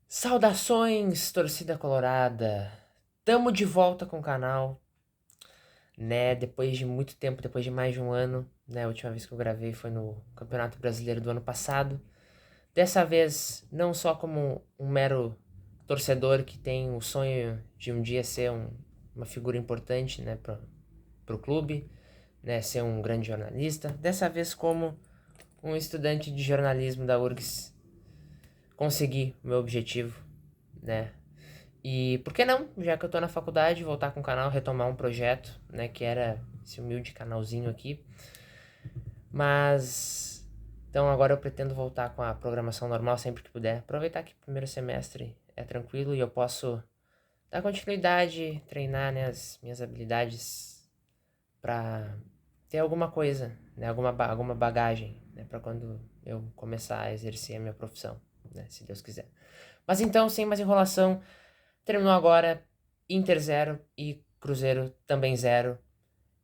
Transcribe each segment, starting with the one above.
Saudações, torcida colorada! Tamo de volta com o canal, né? Depois de muito tempo, depois de mais de um ano, né? A última vez que eu gravei foi no Campeonato Brasileiro do ano passado. Dessa vez, não só como um mero torcedor que tem o sonho de um dia ser uma figura importante, né, pro clube, né? Ser um grande jornalista. Dessa vez, como um estudante de jornalismo da URGS, consegui o meu objetivo, né? E por que não, já que eu tô na faculdade, voltar com o canal, retomar um projeto, né, que era esse humilde canalzinho aqui. Mas então agora eu pretendo voltar com a programação normal sempre que puder. Aproveitar que o primeiro semestre é tranquilo e eu posso dar continuidade, treinar, né, as minhas habilidades para ter alguma coisa, né, alguma bagagem, né, para quando eu começar a exercer a minha profissão, né, se Deus quiser. Mas então, sem mais enrolação, terminou agora Inter 0 e Cruzeiro também 0.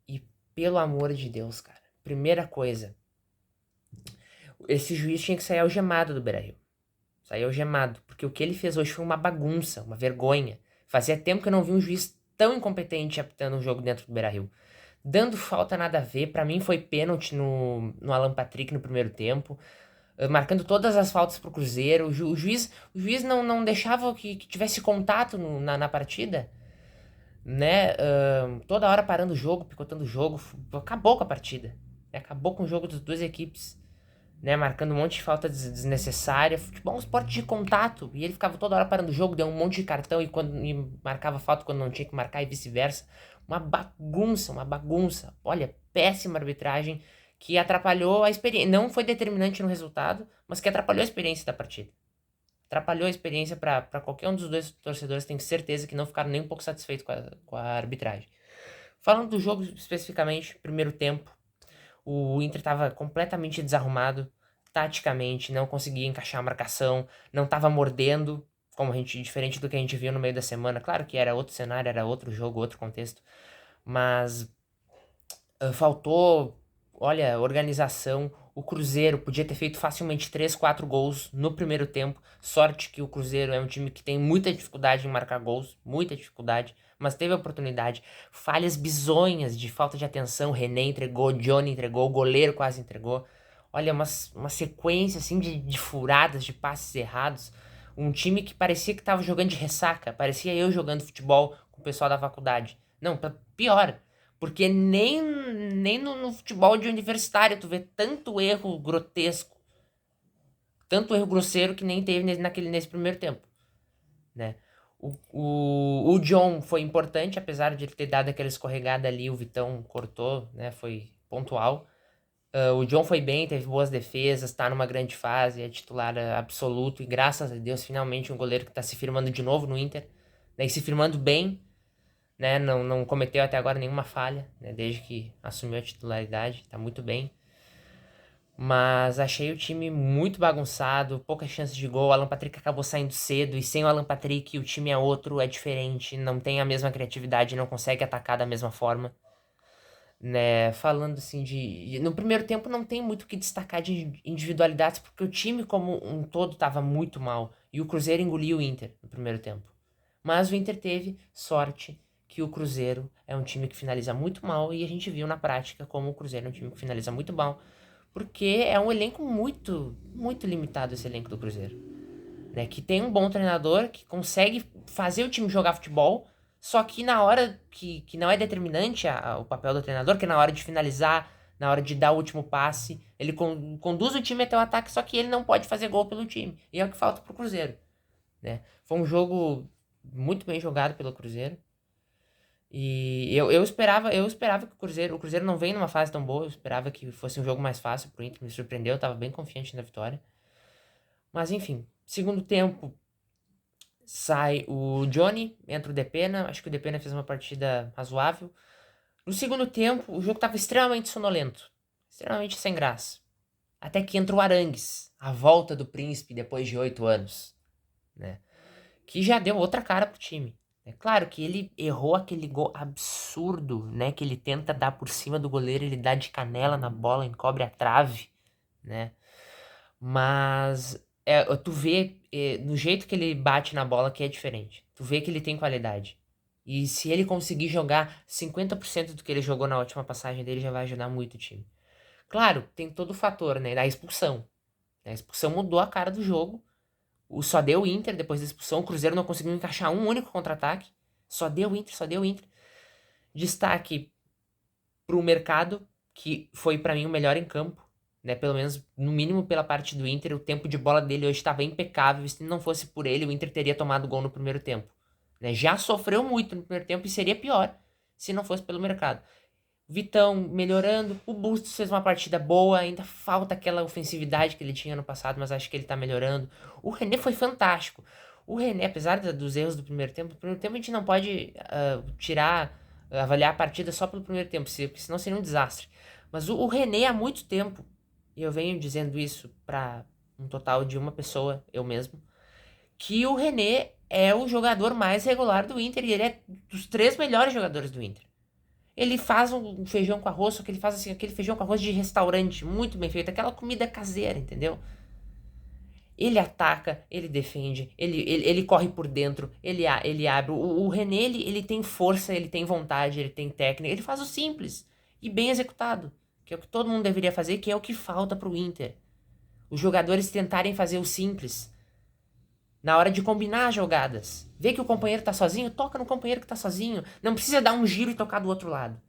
E pelo amor de Deus, cara. Primeira coisa, esse juiz tinha que sair algemado do Beira-Rio. Sair algemado, porque o que ele fez hoje foi uma bagunça, uma vergonha. Fazia tempo que eu não vi um juiz tão incompetente apitando um jogo dentro do Beira-Rio. Dando falta nada a ver, pra mim foi pênalti no Alan Patrick no primeiro tempo, marcando todas as faltas pro Cruzeiro. O juiz não deixava que tivesse contato na partida, né? Toda hora parando o jogo, picotando o jogo, acabou com a partida. Acabou com o jogo das duas equipes, né? Marcando um monte de falta desnecessária. Futebol é um esporte de contato. E ele ficava toda hora parando o jogo, deu um monte de cartão e marcava falta quando não tinha que marcar e vice-versa. Uma bagunça, uma bagunça. Olha, péssima arbitragem que atrapalhou a experiência. Não foi determinante no resultado, mas que atrapalhou a experiência da partida. Atrapalhou a experiência para qualquer um dos dois torcedores, tenho certeza que não ficaram nem um pouco satisfeitos com a arbitragem. Falando do jogo especificamente, primeiro tempo, o Inter estava completamente desarrumado, taticamente, não conseguia encaixar a marcação, não estava mordendo, como a gente, diferente do que a gente viu no meio da semana. Claro que era outro cenário, era outro jogo, outro contexto, mas faltou, olha, organização. O Cruzeiro podia ter feito facilmente 3, 4 gols no primeiro tempo. Sorte que o Cruzeiro é um time que tem muita dificuldade em marcar gols, muita dificuldade, mas teve a oportunidade. Falhas bizonhas de falta de atenção. René entregou, Johnny entregou, o goleiro quase entregou. Olha, uma sequência assim de furadas, de passes errados. Um time que parecia que estava jogando de ressaca, parecia eu jogando futebol com o pessoal da faculdade. Não, pior. Porque nem no futebol de universitário tu vê tanto erro grotesco, tanto erro grosseiro que nem teve nesse primeiro tempo, né? O John foi importante, apesar de ele ter dado aquela escorregada ali, o Vitão cortou, né? Foi pontual. O John foi bem, teve boas defesas, tá numa grande fase, é titular absoluto e graças a Deus, finalmente um goleiro que tá se firmando de novo no Inter, né? E se firmando bem, né? Não cometeu até agora nenhuma falha, né? Desde que assumiu a titularidade, tá muito bem. Mas achei o time muito bagunçado, poucas chances de gol. O Alan Patrick acabou saindo cedo, e sem o Alan Patrick o time é outro, é diferente, não tem a mesma criatividade, não consegue atacar da mesma forma. Né, falando assim no primeiro tempo não tem muito o que destacar de individualidades, porque o time como um todo estava muito mal e o Cruzeiro engoliu o Inter no primeiro tempo. Mas o Inter teve sorte que o Cruzeiro é um time que finaliza muito mal e a gente viu na prática como o Cruzeiro é um time que finaliza muito mal, porque é um elenco muito limitado esse elenco do Cruzeiro, né? Que tem um bom treinador que consegue fazer o time jogar futebol, só que na hora que não é determinante o papel do treinador, que é na hora de finalizar, na hora de dar o último passe, ele conduz o time até o ataque, só que ele não pode fazer gol pelo time. E é o que falta pro Cruzeiro, né? Foi um jogo muito bem jogado pelo Cruzeiro. E eu esperava que o Cruzeiro não vem numa fase tão boa, eu esperava que fosse um jogo mais fácil pro Inter, me surpreendeu, eu tava bem confiante na vitória. Mas enfim, segundo tempo, sai o Johnny, entra o Depena. Acho que o Depena fez uma partida razoável. No segundo tempo, o jogo estava extremamente sonolento. Extremamente sem graça. Até que entra o Arangues, a volta do príncipe depois de 8 anos, né? Que já deu outra cara pro time. É claro que ele errou aquele gol absurdo, né? Que ele tenta dar por cima do goleiro, ele dá de canela na bola, encobre a trave, né? Mas tu vê no jeito que ele bate na bola que é diferente. Tu vê que ele tem qualidade. E se ele conseguir jogar 50% do que ele jogou na última passagem dele, já vai ajudar muito o time. Claro, tem todo o fator, né, da expulsão. A expulsão mudou a cara do jogo. Só deu o Inter depois da expulsão. O Cruzeiro não conseguiu encaixar um único contra-ataque. Só deu o Inter, só deu o Inter. Destaque pro mercado, que foi pra mim o melhor em campo. Né, pelo menos, no mínimo pela parte do Inter, o tempo de bola dele hoje estava impecável. Se não fosse por ele, o Inter teria tomado gol no primeiro tempo. Né, já sofreu muito no primeiro tempo e seria pior se não fosse pelo mercado. Vitão melhorando, o Bustos fez uma partida boa, ainda falta aquela ofensividade que ele tinha no passado, mas acho que ele tá melhorando. O René foi fantástico. O René, apesar dos erros do primeiro tempo a gente não pode avaliar a partida só pelo primeiro tempo, porque senão seria um desastre. Mas o René há muito tempo, e eu venho dizendo isso para um total de uma pessoa, eu mesmo, que o René é o jogador mais regular do Inter e ele é dos 3 melhores jogadores do Inter. Ele faz um feijão com arroz, só que ele faz assim, aquele feijão com arroz de restaurante, muito bem feito, aquela comida caseira, entendeu? Ele ataca, ele defende, ele corre por dentro, ele abre. O René, ele tem força, ele tem vontade, ele tem técnica, ele faz o simples e bem executado, que é o que todo mundo deveria fazer, que é o que falta pro Inter. Os jogadores tentarem fazer o simples na hora de combinar as jogadas. Vê que o companheiro tá sozinho, toca no companheiro que tá sozinho. Não precisa dar um giro e tocar do outro lado.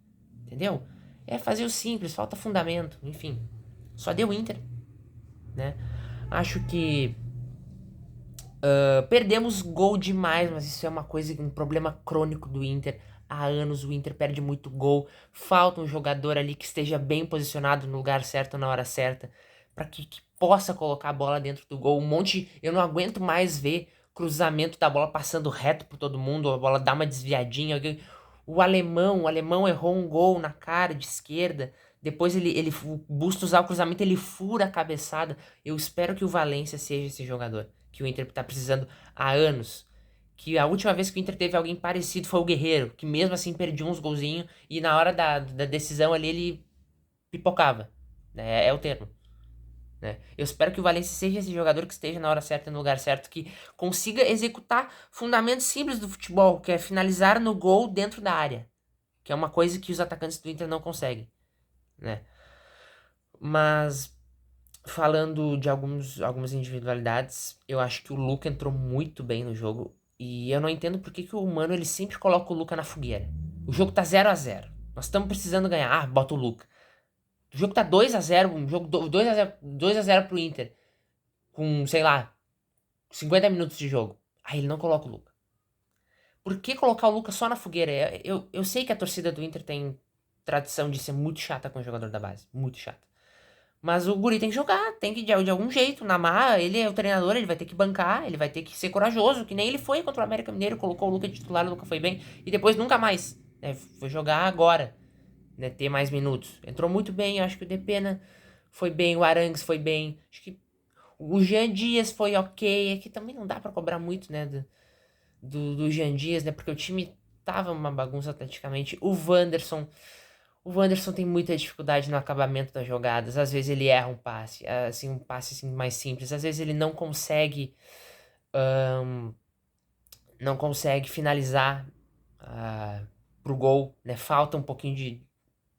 Entendeu? É fazer o simples, falta fundamento, enfim. Só deu Inter, né? Acho que perdemos gol demais, mas isso é uma coisa, um problema crônico do Inter. Há anos o Inter perde muito gol. Falta um jogador ali que esteja bem posicionado no lugar certo, na hora certa, para que possa colocar a bola dentro do gol. Eu não aguento mais ver cruzamento da bola passando reto por todo mundo, a bola dá uma desviadinha. O alemão errou um gol na cara de esquerda. Depois o Bustos usar o cruzamento, ele fura a cabeçada. Eu espero que o Valencia seja esse jogador que o Inter tá precisando há anos. Que a última vez que o Inter teve alguém parecido foi o Guerreiro, que mesmo assim perdia uns golzinhos e na hora da decisão ali ele pipocava. Né? É o termo. Né? Eu espero que o Valencia seja esse jogador que esteja na hora certa, no lugar certo, que consiga executar fundamentos simples do futebol, que é finalizar no gol dentro da área. Que é uma coisa que os atacantes do Inter não conseguem. Né? Mas falando de algumas individualidades, eu acho que o Luca entrou muito bem no jogo. E eu não entendo por que o Mano ele sempre coloca o Luca na fogueira. O jogo tá 0-0. Nós estamos precisando ganhar. Ah, bota o Luca. O jogo tá 2-0, um jogo 2-0 pro Inter. Com, sei lá, 50 minutos de jogo. Aí ele não coloca o Luca. Por que colocar o Luca só na fogueira? Eu sei que a torcida do Inter tem tradição de ser muito chata com o jogador da base. Muito chata. Mas o guri tem que jogar, tem que de algum jeito, na marra, ele é o treinador, ele vai ter que bancar, ele vai ter que ser corajoso, que nem ele foi contra o América Mineiro, colocou o Luca de titular, o Luca foi bem, e depois nunca mais, né, foi jogar agora, né, ter mais minutos. Entrou muito bem, acho que o Depena foi bem, o Arangues foi bem, acho que o Jean Dias foi ok, é que também não dá pra cobrar muito, né, do Jean Dias, né, porque o time tava uma bagunça atleticamente, o Wanderson tem muita dificuldade no acabamento das jogadas. Às vezes ele erra um passe, assim, um passe assim, mais simples. Às vezes ele não consegue finalizar pro gol, né? Falta um pouquinho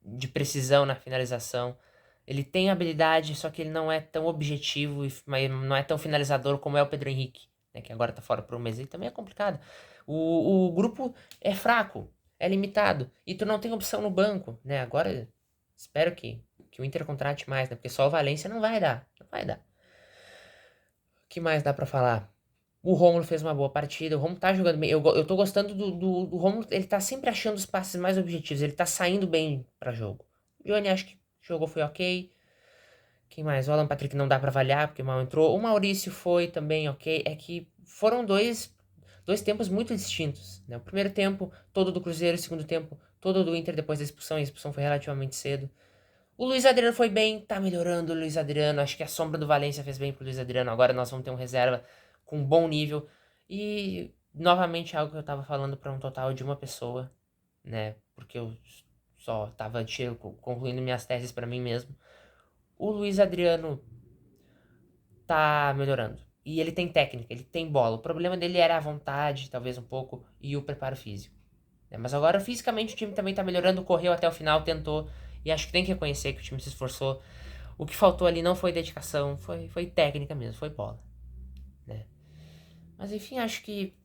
de precisão na finalização. Ele tem habilidade, só que ele não é tão objetivo, mas não é tão finalizador como é o Pedro Henrique, né? Que agora tá fora por um mês. E também é complicado. O grupo é fraco, é limitado. E tu não tem opção no banco, né? Agora espero que o Inter contrate mais, né? Porque só o Valência não vai dar. Não vai dar. O que mais dá pra falar? O Rômulo fez uma boa partida. O Rômulo tá jogando bem. Eu tô gostando do Rômulo. Ele tá sempre achando os passes mais objetivos. Ele tá saindo bem pra jogo. O Johnny acho que jogou foi ok. Quem mais? O Alan Patrick não dá pra avaliar porque mal entrou. O Maurício foi também ok. É que foram dois tempos muito distintos, né? O primeiro tempo, todo do Cruzeiro. O segundo tempo, todo do Inter depois da expulsão. E a expulsão foi relativamente cedo. O Luiz Adriano foi bem, tá melhorando o Luiz Adriano. Acho que a sombra do Valência fez bem pro Luiz Adriano. Agora nós vamos ter um reserva com bom nível. E, novamente, algo que eu tava falando pra um total de uma pessoa, né? Porque eu só tava concluindo minhas teses pra mim mesmo. O Luiz Adriano tá melhorando. E ele tem técnica, ele tem bola. O problema dele era a vontade, talvez um pouco, e o preparo físico. Mas agora, fisicamente, o time também tá melhorando, correu até o final, tentou. E acho que tem que reconhecer que o time se esforçou. O que faltou ali não foi dedicação, foi técnica mesmo, foi bola. Né? Mas enfim, acho que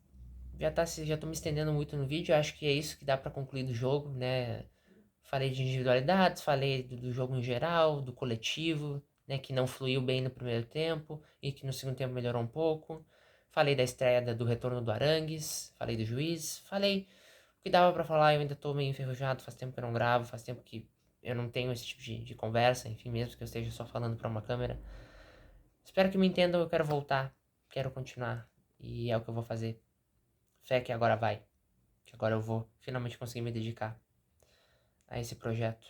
já tô me estendendo muito no vídeo. Acho que é isso que dá pra concluir do jogo, né? Falei de individualidades, falei do jogo em geral, do coletivo, né, que não fluiu bem no primeiro tempo e que no segundo tempo melhorou um pouco. Falei da estreia do retorno do Arangues, falei do juiz, falei o que dava pra falar. Eu ainda tô meio enferrujado, faz tempo que eu não gravo, faz tempo que eu não tenho esse tipo de conversa, enfim, mesmo que eu esteja só falando pra uma câmera. Espero que me entendam, eu quero voltar, quero continuar e é o que eu vou fazer. Fé que agora vai, que agora eu vou finalmente conseguir me dedicar a esse projeto.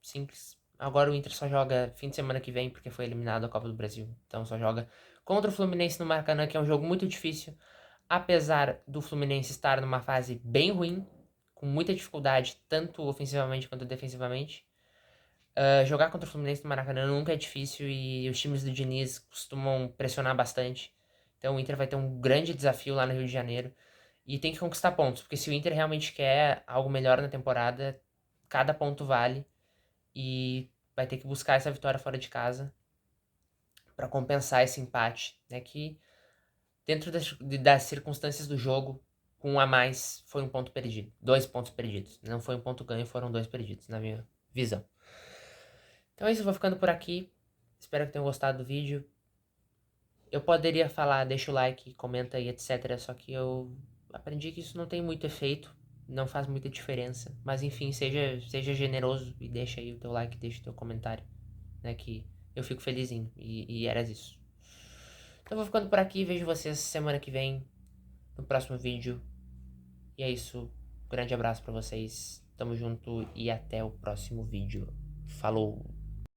Simples. Agora o Inter só joga fim de semana que vem porque foi eliminado da Copa do Brasil. Então só joga contra o Fluminense no Maracanã, que é um jogo muito difícil. Apesar do Fluminense estar numa fase bem ruim, com muita dificuldade, tanto ofensivamente quanto defensivamente. Jogar contra o Fluminense no Maracanã nunca é difícil e os times do Diniz costumam pressionar bastante. Então o Inter vai ter um grande desafio lá no Rio de Janeiro. E tem que conquistar pontos, porque se o Inter realmente quer algo melhor na temporada, cada ponto vale e vai ter que buscar essa vitória fora de casa para compensar esse empate, né? Que dentro das circunstâncias do jogo, com um a mais, foi um ponto perdido. 2 pontos perdidos. Não foi um ponto ganho, foram 2 perdidos, na minha visão. Então é isso, eu vou ficando por aqui. Espero que tenham gostado do vídeo. Eu poderia falar, deixa o like, comenta aí, etc. Só que eu aprendi que isso não tem muito efeito, não faz muita diferença. Mas enfim, seja generoso e deixa aí o teu like, deixa o teu comentário, né? Que eu fico felizinho. E era isso. Então eu vou ficando por aqui, vejo vocês semana que vem, no próximo vídeo. E é isso. Grande abraço pra vocês. Tamo junto e até o próximo vídeo. Falou!